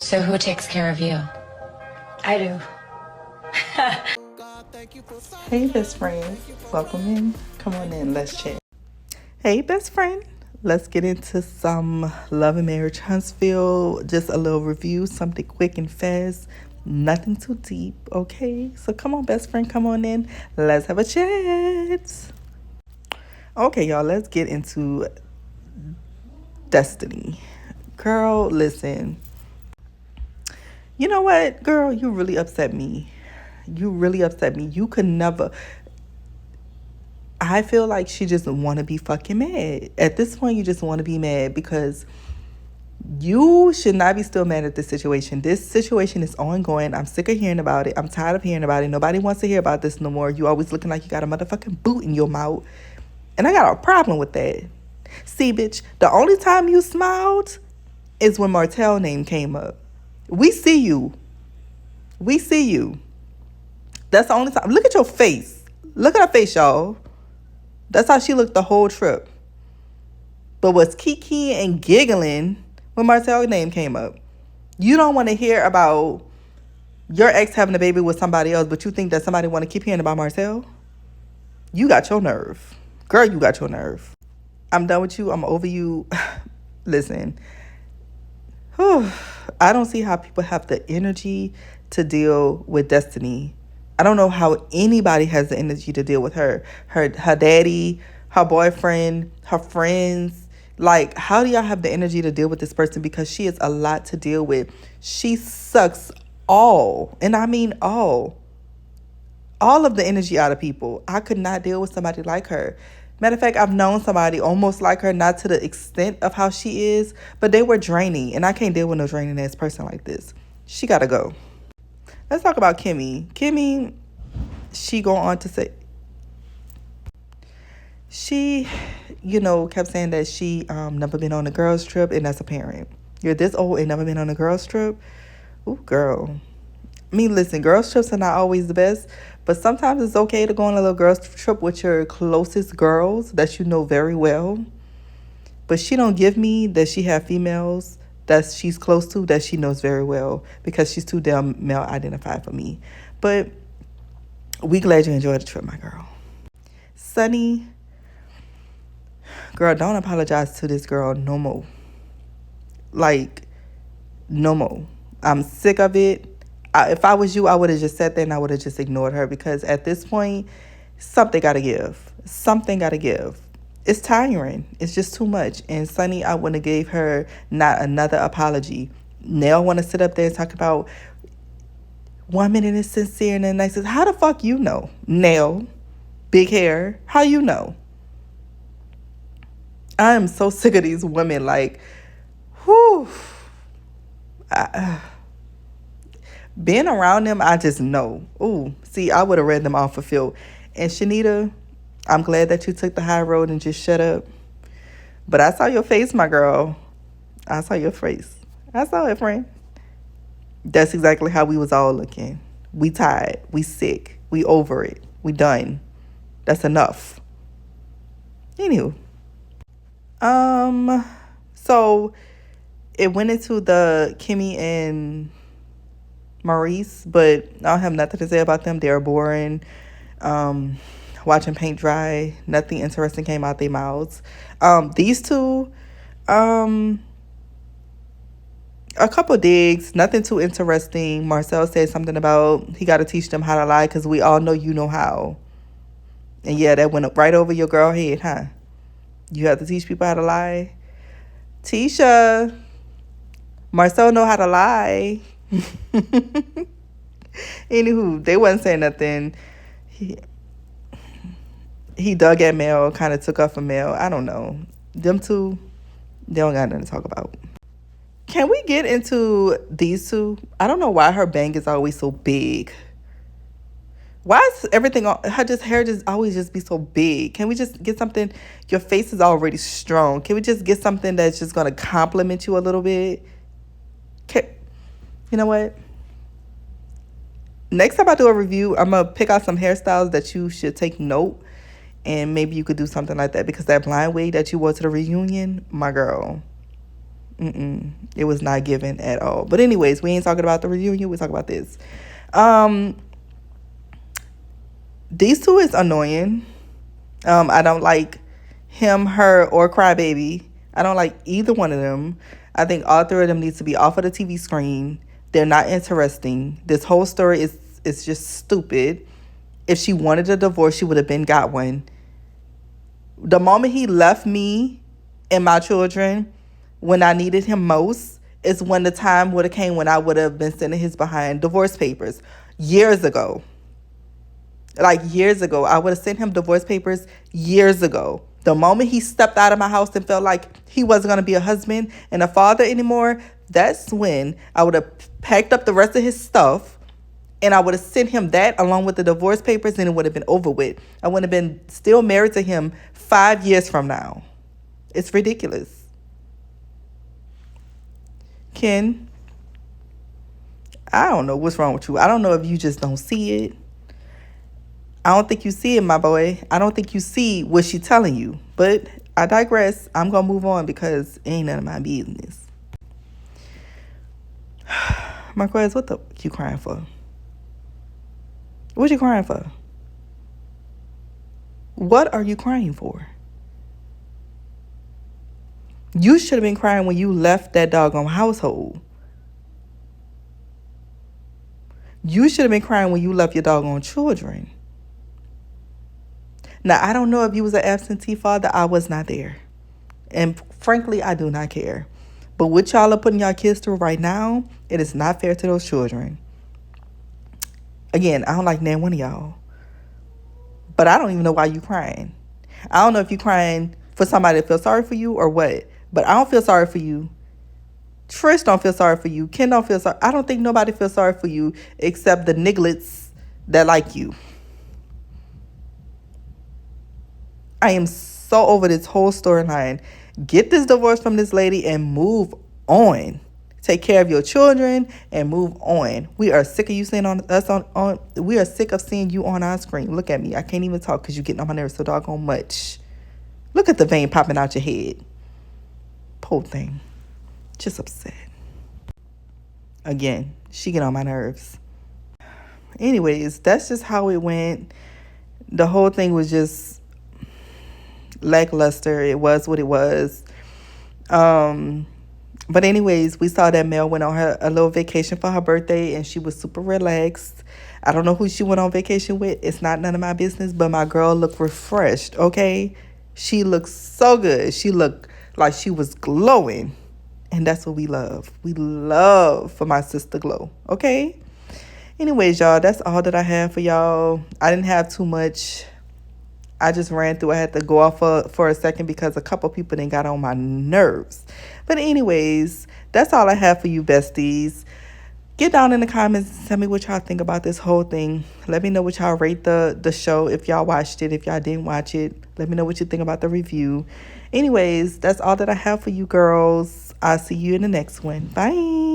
So who takes care of you? I do. Hey, best friend. Welcome in. Come on in. Let's chat. Hey, best friend. Let's get into some Love and Marriage Huntsville. Just a little review, something quick and fast. Nothing too deep, okay? So come on, best friend. Come on in. Let's have a chat. Okay, y'all. Let's get into Destiny. Girl, listen. You know what, girl? You really upset me. You could never. I feel like she just want to be fucking mad. At this point, you just want to be mad because you should not be still mad at this situation. This situation is ongoing. I'm sick of hearing about it. I'm tired of hearing about it. Nobody wants to hear about this no more. You always looking like you got a motherfucking boot in your mouth. And I got a problem with that. See, bitch, the only time you smiled is when Martell's name came up. We see you. That's the only time. Look at your face. Look at her face, y'all. That's how she looked the whole trip. But was kiki and giggling when Martell's name came up. You don't want to hear about your ex having a baby with somebody else, but you think that somebody want to keep hearing about Martell? You got your nerve. Girl, you got your nerve. I'm done with you. I'm over you. Listen. I don't see how people have the energy to deal with Destiny. I don't know how anybody has the energy to deal with her. Her daddy, her boyfriend, her friends. Like, how do y'all have the energy to deal with this person? Because she is a lot to deal with. She sucks all, and I mean all of the energy out of people. I could not deal with somebody like her. Matter of fact, I've known somebody almost like her, not to the extent of how she is, but they were draining, and I can't deal with no draining ass person like this. She gotta go. Let's talk about Kimmy. Kimmy, she go on to say, she, kept saying that she never been on a girls trip, and that's a parent. You're this old and never been on a girls trip? Ooh, girl. I mean, listen, girls trips are not always the best, but sometimes it's okay to go on a little girls trip with your closest girls that you know very well. But she don't give me that she have females that she's close to that she knows very well because she's too damn male identified for me. But we glad you enjoyed the trip, my girl. Sunny, girl, don't apologize to this girl no more. Like, no more. I'm sick of it. If I was you, I would have just sat there and I would have just ignored her because at this point, something got to give. It's tiring. It's just too much. And Sunny, I wouldn't have gave her not another apology. Nell want to sit up there and talk about 1 minute is sincere and then the next is, how the fuck you know? Nell, big hair, how you know? I am so sick of these women. Like, whew. Being around them, I just know. Ooh, see, I would have read them off for Phil. And Shanita, I'm glad that you took the high road and just shut up. But I saw your face, my girl. I saw your face. I saw it, friend. That's exactly how we was all looking. We tired. We sick. We over it. We done. That's enough. Anywho. So it went into the Kimmy and Maurice, but I don't have nothing to say about them. They're boring. Watching paint dry. Nothing interesting came out their mouths. These two, a couple digs. Nothing too interesting. Marcel said something about he got to teach them how to lie because we all know you know how. And yeah, that went up right over your girl head, huh? You have to teach people how to lie. Tisha, Marcel know how to lie. Anywho, they wasn't saying nothing. He dug at Mel, kind of took off of Mel. I don't know. Them two, they don't got nothing to talk about. Can we get into these two? I don't know why her bang is always so big. Why is everything, her hair just always just be so big? Can we just get something, your face is already strong. Can we just get something that's just going to compliment you a little bit? You know what? Next time I do a review, I'm going to pick out some hairstyles that you should take note. And maybe you could do something like that. Because that blind wig that you wore to the reunion, my girl. It was not given at all. But anyways, we ain't talking about the reunion. We're talking about this. Um, these two is annoying. I don't like him, her, or Crybaby. I don't like either one of them. I think all three of them needs to be off of the TV screen. They're not interesting. This whole story is just stupid. If she wanted a divorce, she would have been got one. The moment he left me and my children when I needed him most is when the time would have came when I would have been sending his behind divorce papers years ago. Like years ago. I would have sent him divorce papers years ago. The moment he stepped out of my house and felt like he wasn't going to be a husband and a father anymore, that's when I would have packed up the rest of his stuff and I would have sent him that along with the divorce papers and it would have been over with. I would have been still married to him 5 years from now. It's ridiculous. Ken, I don't know what's wrong with you. I don't know if you just don't see it. I don't think you see it, my boy. I don't think you see what she's telling you. But I digress. I'm going to move on because it ain't none of my business. Marquez, what the you crying for? What you crying for? What are you crying for? You should have been crying when you left that doggone household. You should have been crying when you left your doggone children. Now, I don't know if you was an absentee father. I was not there. And frankly, I do not care. But what y'all are putting y'all kids through right now, it is not fair to those children. Again, I don't like none one of y'all. But I don't even know why you crying. I don't know if you crying for somebody to feel sorry for you or what. But I don't feel sorry for you. Trish don't feel sorry for you. Ken don't feel sorry. I don't think nobody feels sorry for you except the nigglets that like you. I am so over this whole storyline. Get this divorce from this lady and move on. Take care of your children and move on. We are sick of you seeing we are sick of seeing you on our screen. Look at me. I can't even talk because you're getting on my nerves so doggone much. Look at the vein popping out your head. Poor thing. Just upset. Again, she get on my nerves. Anyways, that's just how it went. The whole thing was just lackluster. It was what it was. But anyways, we saw that Mel went on a little vacation for her birthday and she was super relaxed. I don't know who she went on vacation with. It's not none of my business, but my girl looked refreshed, okay? She looked so good. She looked like she was glowing. And that's what we love. We love for my sister glow, okay? Anyways, y'all, that's all that I have for y'all. I didn't have too much. I just ran through. I had to go off for a second because a couple people didn't got on my nerves. But anyways, that's all I have for you, besties. Get down in the comments and tell me what y'all think about this whole thing. Let me know what y'all rate the show. If y'all watched it, if y'all didn't watch it, let me know what you think about the review. Anyways, that's all that I have for you girls. I'll see you in the next one. Bye.